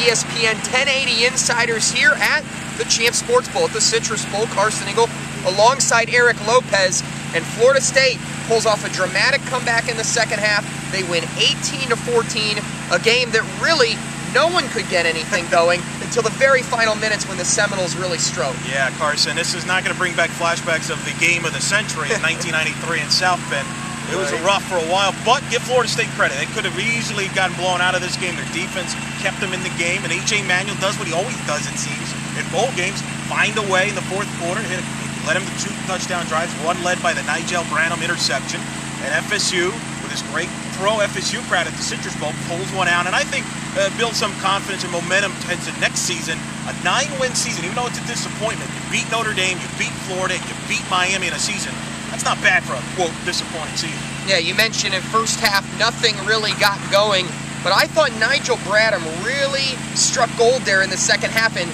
ESPN 1080 Insiders here at the Champ Sports Bowl at the Citrus Bowl. Carson Ingle alongside Eric Lopez, and Florida State pulls off a dramatic comeback in the second half. They win 18-14, a game that really no one could get anything going until the very final minutes when the Seminoles really strode. Yeah, Carson, this is not going to bring back flashbacks of the game of the century in 1993 in South Bend. It was rough for a while, but give Florida State credit. They could have easily gotten blown out of this game. Their defense kept them in the game, and A.J. Manuel does what he always does, it seems, in bowl games, find a way in the fourth quarter, led him to 2 touchdown drives, one led by the Nigel Branham interception, and FSU, with this great pro-FSU crowd at the Citrus Bowl, pulls one out, and I think builds some confidence and momentum heads to next season, a 9-win season, even though it's a disappointment. You beat Notre Dame, you beat Florida, you beat Miami in a season. That's not bad for a, quote, disappointing season. Yeah, you mentioned in first half nothing really got going, but I thought Nigel Branham really struck gold there in the second half and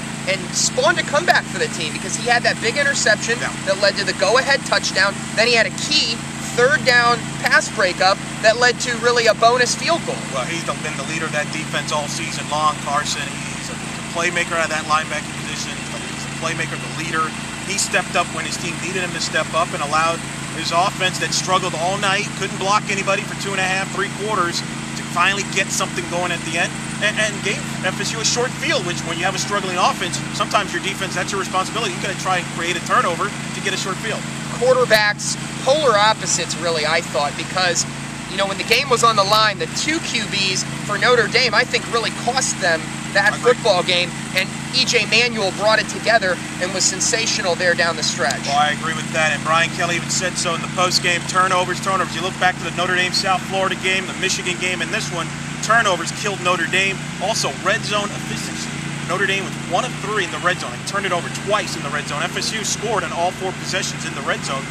spawned a comeback for the team because he had that big interception that led to the go-ahead touchdown. Then he had a key third down pass breakup that led to really a bonus field goal. Well, he's been the leader of that defense all season long, Carson. He's a playmaker out of that linebacking position. He's a playmaker, the leader. He stepped up when his team needed him to step up and allowed his offense that struggled all night, couldn't block anybody for 2.5, 3 quarters, to finally get something going at the end and gave FSU a short field, which when you have a struggling offense, sometimes your defense, that's your responsibility. You got to try and create a turnover to get a short field. Quarterbacks, polar opposites really, I thought, because you know, when the game was on the line, the 2 QBs for Notre Dame, I think, really cost them that football game, and E.J. Manuel brought it together and was sensational there down the stretch. Well, I agree with that, and Brian Kelly even said so in the post-game. Turnovers. You look back to the Notre Dame-South Florida game, the Michigan game, and this one, turnovers killed Notre Dame. Also, red zone efficiency. Notre Dame was 1 of 3 in the red zone. They turned it over twice in the red zone. FSU scored on all 4 possessions in the red zone.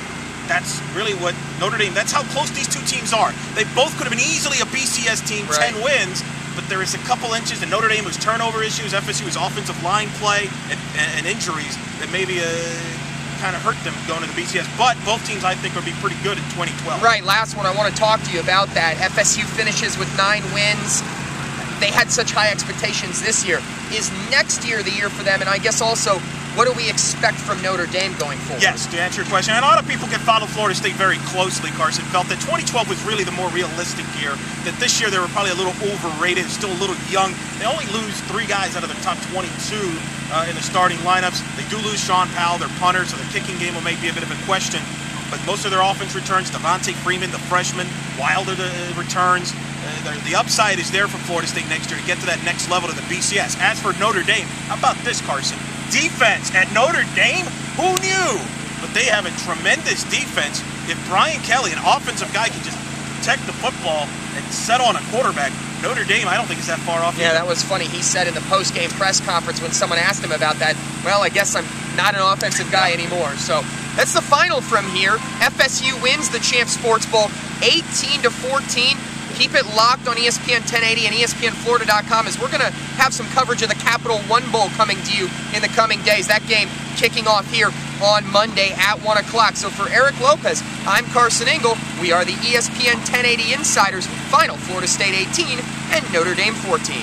That's really what Notre Dame, that's how close these two teams are. They both could have been easily a BCS team, 10 wins, but there is a couple inches, and Notre Dame was turnover issues, FSU was offensive line play, and injuries that maybe kind of hurt them going to the BCS. But both teams, I think, will be pretty good in 2012. Right, last one, I want to talk to you about that. FSU finishes with 9 wins. They had such high expectations this year. Is next year the year for them? And I guess also, what do we expect from Notre Dame going forward? Yes, to answer your question, and a lot of people can follow Florida State very closely, Carson, felt that 2012 was really the more realistic year, that this year they were probably a little overrated, still a little young. They only lose 3 guys out of their top 22 in the starting lineups. They do lose Sean Powell, their punter, so their kicking game will make be a bit of a question. But most of their offense returns. Devontae Freeman, the freshman, Wilder returns. The upside is there for Florida State next year to get to that next level to the BCS. As for Notre Dame, how about this, Carson? Defense at Notre Dame? Who knew? But they have a tremendous defense. If Brian Kelly, an offensive guy, can just protect the football and settle on a quarterback, Notre Dame, I don't think is that far off. Yeah, that was funny. He said in the post-game press conference when someone asked him about that, well, I guess I'm not an offensive guy anymore. So that's the final from here. FSU wins the Champ Sports Bowl 18-14. Keep it locked on ESPN 1080 and ESPNFlorida.com as we're going to have some coverage of the Capital One Bowl coming to you in the coming days. That game kicking off here on Monday at 1 o'clock. So for Eric Lopez, I'm Carson Ingle. We are the ESPN 1080 Insiders. Final Florida State 18 and Notre Dame 14.